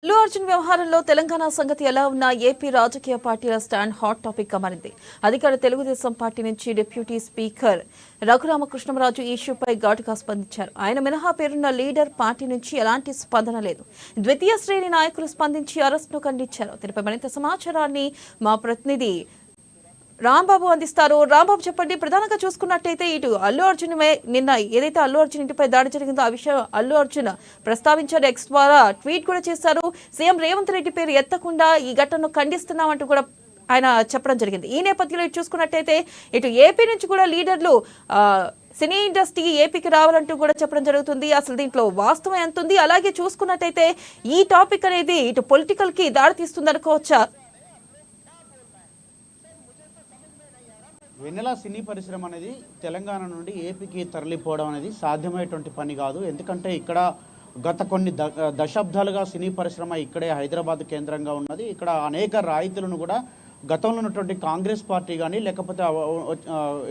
అల్లు అర్జున్ వ్యవహారంలో తెలంగాణ సంగతి ఎలా ఉన్నా ఏపీ రాజకీయ పార్టీల స్టాండ్ హాట్ టాపిక్ గా మారింది. అధికార తెలుగుదేశం పార్టీ నుంచి డిప్యూటీ స్పీకర్ రఘురామకృష్ణంరాజు ఈ ఇష్యూపై ఘాటుగా స్పందించారు. ఆయన మినహా పేరున్న లీడర్ పార్టీ నుంచి ఎలాంటి స్పందన లేదు. ద్వితీయ శ్రేణి నాయకులు స్పందించి అరెస్ట్ను ఖండించారు. దీనిపై మరింత సమాచారాన్ని మా ప్రతినిధి రాంబాబు అందిస్తారు. రాంబాబు, చెప్పండి. ప్రధానంగా చూసుకున్నట్టయితే ఇటు అల్లు అర్జున్ నిన్న ఏదైతే అల్లు అర్జున్ ఇంటిపై దాడి జరిగిందో ఆ విషయం అల్లు అర్జున్ ప్రస్తావించారు. ఎక్స్ ద్వారా ట్వీట్ కూడా చేశారు. సీఎం రేవంత్ రెడ్డి పేరు ఎత్తకుండా ఈ ఘటనను ఖండిస్తున్నామంటూ కూడా ఆయన చెప్పడం జరిగింది. ఈ నేపథ్యంలో ఇటు చూసుకున్నట్టయితే ఇటు ఏపీ నుంచి కూడా లీడర్లు సినీ ఇండస్ట్రీ ఏపీకి రావాలంటూ కూడా చెప్పడం జరుగుతుంది. అసలు దీంట్లో వాస్తవం ఎంత ఉంది? అలాగే చూసుకున్నట్టయితే ఈ టాపిక్ అనేది ఇటు పొలిటికల్ కి దారి తీస్తుంది అనుకోవచ్చా? వెన్నెల సినీ పరిశ్రమ అనేది తెలంగాణ నుండి ఏపీకి తరలిపోవడం అనేది సాధ్యమయ్యేటువంటి పని కాదు. ఎందుకంటే ఇక్కడ గత కొన్ని దశాబ్దాలుగా సినీ పరిశ్రమ ఇక్కడే హైదరాబాద్ కేంద్రంగా ఉన్నది. ఇక్కడ అనేక రాయితీలను కూడా గతంలో ఉన్నటువంటి కాంగ్రెస్ పార్టీ కానీ, లేకపోతే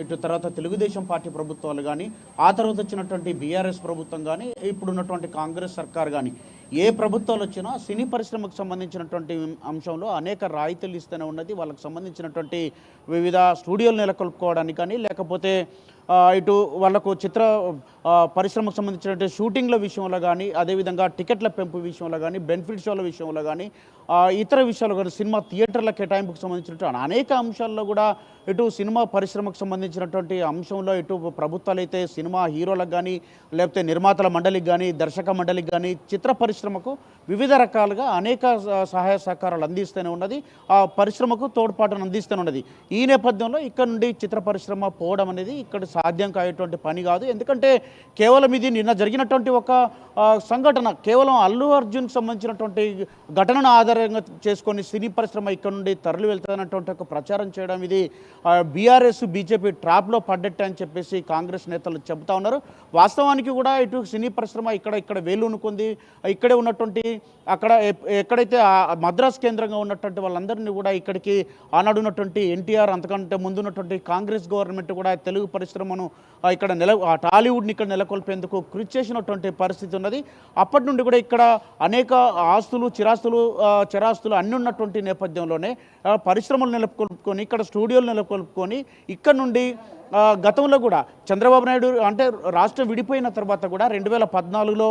ఇటు తర్వాత తెలుగుదేశం పార్టీ ప్రభుత్వాలు కానీ, ఆ తర్వాత వచ్చినటువంటి బీఆర్ఎస్ ప్రభుత్వం కానీ, ఇప్పుడు ఉన్నటువంటి కాంగ్రెస్ సర్కార్ కానీ, ఏ ప్రభుత్వాలు వచ్చినా సినీ పరిశ్రమకు సంబంధించినటువంటి అంశంలో అనేక రాయితీలు ఇస్తూనే ఉన్నది. వాళ్ళకి సంబంధించినటువంటి వివిధ స్టూడియోలు నెలకొల్పుకోవడానికి కానీ, లేకపోతే ఇటు వాళ్ళకు చిత్ర పరిశ్రమకు సంబంధించినటువంటి షూటింగ్ల విషయంలో కానీ, అదేవిధంగా టికెట్ల పెంపు విషయంలో కానీ, బెనిఫిట్ షోల విషయంలో కానీ, ఇతర విషయాలు కానీ, సినిమా థియేటర్ల కేటాయింపుకు సంబంధించినటువంటి అనేక అంశాల్లో కూడా ఇటు సినిమా పరిశ్రమకు సంబంధించినటువంటి అంశంలో ఇటు ప్రభుత్వాలు అయితే సినిమా హీరోలకు కానీ, లేకపోతే నిర్మాతల మండలికి కానీ, దర్శక మండలికి కానీ, చిత్ర పరిశ్రమకు వివిధ రకాలుగా అనేక సహాయ సహకారాలు అందిస్తూనే ఉన్నది. ఆ పరిశ్రమకు తోడ్పాటును అందిస్తూనే ఉన్నది. ఈ నేపథ్యంలో ఇక్కడ నుండి చిత్ర పరిశ్రమ పోవడం అనేది ఇక్కడ సాధ్యం కాయేటువంటి పని కాదు. ఎందుకంటే కేవలం ఇది నిన్న జరిగినటువంటి ఒక సంఘటన, కేవలం అల్లు అర్జున్కి సంబంధించినటువంటి ఘటనను ఆధారంగా చేసుకొని సినీ పరిశ్రమ ఇక్కడ నుండి తరలి వెళ్తున్నటువంటి ఒక ప్రచారం చేయడం ఇది బీఆర్ఎస్ బీజేపీ ట్రాప్లో పడ్డట్టే అని చెప్పేసి కాంగ్రెస్ నేతలు చెబుతా ఉన్నారు. వాస్తవానికి కూడా ఇటు సినీ పరిశ్రమ ఇక్కడ వేలునుకుంది. ఇక్కడే ఉన్నటువంటి అక్కడ ఎక్కడైతే మద్రాస్ కేంద్రంగా ఉన్నటువంటి వాళ్ళందరినీ కూడా ఇక్కడికి ఆనాడు ఉన్నటువంటి ఎన్టీఆర్, అంతకంటే ముందున్నటువంటి కాంగ్రెస్ గవర్నమెంట్ కూడా తెలుగు పరిశ్రమను ఇక్కడ టాలీవుడ్ని ఇక్కడ నెలకొల్పేందుకు కృషి చేసినటువంటి పరిస్థితి ఉన్నది. అప్పటి నుండి కూడా ఇక్కడ అనేక ఆస్తులు, చిరాస్తులు అన్నీ ఉన్నటువంటి నేపథ్యంలోనే పరిశ్రమలు నెలకొల్పుకొని, ఇక్కడ స్టూడియోలు నెలకొల్పుకొని, ఇక్కడ నుండి గతంలో కూడా చంద్రబాబు నాయుడు అంటే రాష్ట్రం విడిపోయిన తర్వాత కూడా 2014లో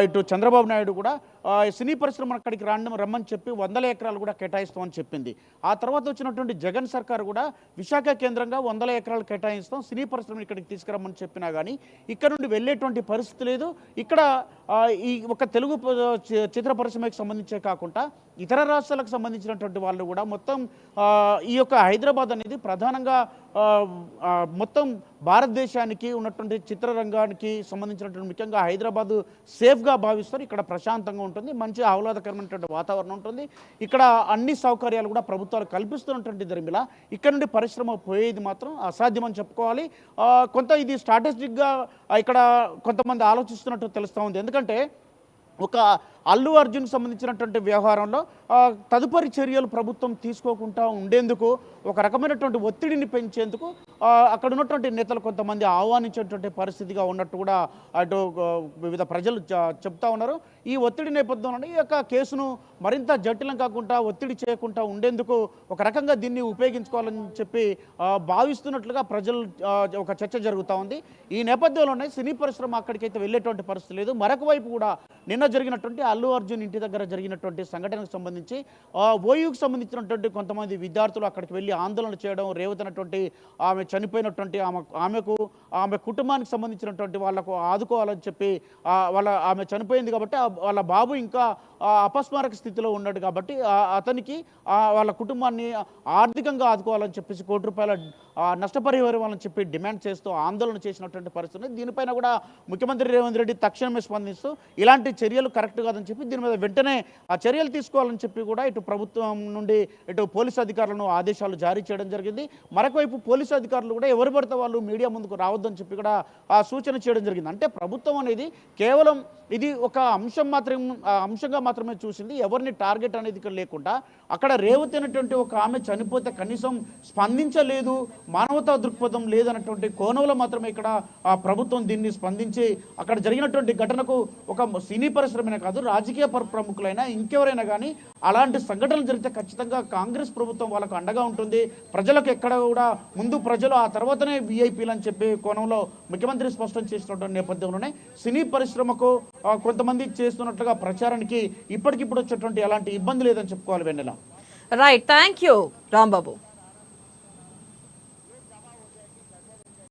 ఇటు చంద్రబాబు నాయుడు కూడా సినీ పరిశ్రమ అక్కడికి రమ్మని చెప్పి 100 ఎకరాలు కూడా కేటాయిస్తామని చెప్పింది. ఆ తర్వాత వచ్చినటువంటి జగన్ సర్కార్ కూడా విశాఖ కేంద్రంగా 100 ఎకరాలు కేటాయిస్తాం, సినీ పరిశ్రమను ఇక్కడికి తీసుకురమ్మని చెప్పినా కానీ ఇక్కడ నుండి వెళ్ళేటువంటి పరిస్థితి లేదు. ఇక్కడ ఈ ఒక తెలుగు చిత్ర పరిశ్రమకి సంబంధించే కాకుండా ఇతర రాష్ట్రాలకు సంబంధించినటువంటి వాళ్ళు కూడా మొత్తం ఈ యొక్క హైదరాబాద్ అనేది ప్రధానంగా మొత్తం భారతదేశానికి ఉన్నటువంటి చిత్రరంగానికి సంబంధించినటువంటి ముఖ్యంగా హైదరాబాదు సేఫ్గా భావిస్తారు. ఇక్కడ ప్రశాంతంగా ఉంటుంది, మంచి ఆహ్లాదకరమైనటువంటి వాతావరణం ఉంటుంది. ఇక్కడ అన్ని సౌకర్యాలు కూడా ప్రభుత్వాలు కల్పిస్తున్నటువంటి దరిమిలా ఇక్కడ నుండి పరిశ్రమ పోయేది మాత్రం అసాధ్యమని చెప్పుకోవాలి. కొంత ఇది స్ట్రాటజిక్గా ఇక్కడ కొంతమంది ఆలోచిస్తున్నట్టు తెలుస్తూ ఉంది. ఎందుకంటే ఒక అల్లు అర్జున్ సంబంధించినటువంటి వ్యవహారంలో తదుపరి చర్యలు ప్రభుత్వం తీసుకోకుండా ఉండేందుకు, ఒక రకమైనటువంటి ఒత్తిడిని పెంచేందుకు అక్కడ ఉన్నటువంటి నేతలు కొంతమంది ఆహ్వానించేటువంటి పరిస్థితిగా ఉన్నట్టు కూడా అటు వివిధ ప్రజలు చెప్తా ఉన్నారు. ఈ ఒత్తిడి నేపథ్యంలో ఈ యొక్క కేసును మరింత జటిలం కాకుండా, ఒత్తిడి చేయకుండా ఉండేందుకు ఒక రకంగా దీన్ని ఉపయోగించుకోవాలని చెప్పి భావిస్తున్నట్లుగా ప్రజలు ఒక చర్చ జరుగుతూ ఉంది. ఈ నేపథ్యంలోనే సినీ పరిశ్రమ అక్కడికైతే వెళ్ళేటువంటి పరిస్థితి లేదు. మరొక వైపు కూడా నిన్న జరిగినటువంటి అల్లు అర్జున్ ఇంటి దగ్గర జరిగినటువంటి సంఘటనకు సంబంధించి ఓయూకి సంబంధించినటువంటి కొంతమంది విద్యార్థులు అక్కడికి వెళ్ళి ఆందోళన చేయడం, రేవతనటువంటి ఆమె చనిపోయినటువంటి ఆమె కుటుంబానికి సంబంధించినటువంటి వాళ్ళకు ఆదుకోవాలని చెప్పి ఆమె చనిపోయింది కాబట్టి వాళ్ళ బాబు ఇంకా అపస్మారక స్థితిలో ఉన్నాడు కాబట్టి అతనికి వాళ్ళ కుటుంబాన్ని ఆర్థికంగా ఆదుకోవాలని చెప్పేసి ₹1 కోటి నష్టపరిహారం చెప్పి డిమాండ్ చేస్తూ ఆందోళన చేసినటువంటి పరిస్థితి. దీనిపైన కూడా ముఖ్యమంత్రి రేవంత్ రెడ్డి తక్షణమే స్పందిస్తూ ఇలాంటి చర్యలు కరెక్ట్ కాదని చెప్పి దీని మీద వెంటనే ఆ చర్యలు తీసుకోవాలని చెప్పి కూడా ఇటు ప్రభుత్వం నుండి ఇటు పోలీసు అధికారులను ఆదేశాలు జారీ చేయడం జరిగింది. మరొకవైపు పోలీసు అధికారులు కూడా ఎవరు పడితే వాళ్ళు మీడియా ముందుకు రావద్దని చెప్పి కూడా ఆ సూచన చేయడం జరిగింది. అంటే ప్రభుత్వం అనేది కేవలం ఇది ఒక అంశంగా మాత్రమే చూసింది. ఎవరిని టార్గెట్ అనేది ఇక్కడ లేకుండా అక్కడ రేవతి అనేటువంటి ఒక ఆమె చనిపోతే కనీసం స్పందించలేదు, మానవతా దృక్పథం లేదన్నటువంటి కోణంలో మాత్రమే ఇక్కడ ఆ ప్రభుత్వం దీన్ని స్పందించి అక్కడ జరిగినటువంటి ఘటనకు ఒక సినీ పరిశ్రమనే కాదు రాజకీయ ప్రముఖులైనా ఇంకెవరైనా కానీ అలాంటి సంఘటనలు జరిగితే ఖచ్చితంగా కాంగ్రెస్ ప్రభుత్వం వాళ్ళకు అండగా ఉంటుంది. ప్రజలకు ఎక్కడ కూడా ముందు ప్రజలు ఆ తర్వాతనే విఐపీలు అని చెప్పి కోణంలో ముఖ్యమంత్రి స్పష్టం చేసినటువంటి నేపథ్యంలోనే సినీ పరిశ్రమకు కొంతమంది చేస్తున్నట్లుగా ప్రచారానికి ఇప్పటికిప్పుడు వచ్చేటువంటి ఎలాంటి ఇబ్బంది లేదని చెప్పుకోవాలి Vennela. Right, thank you Rambabu.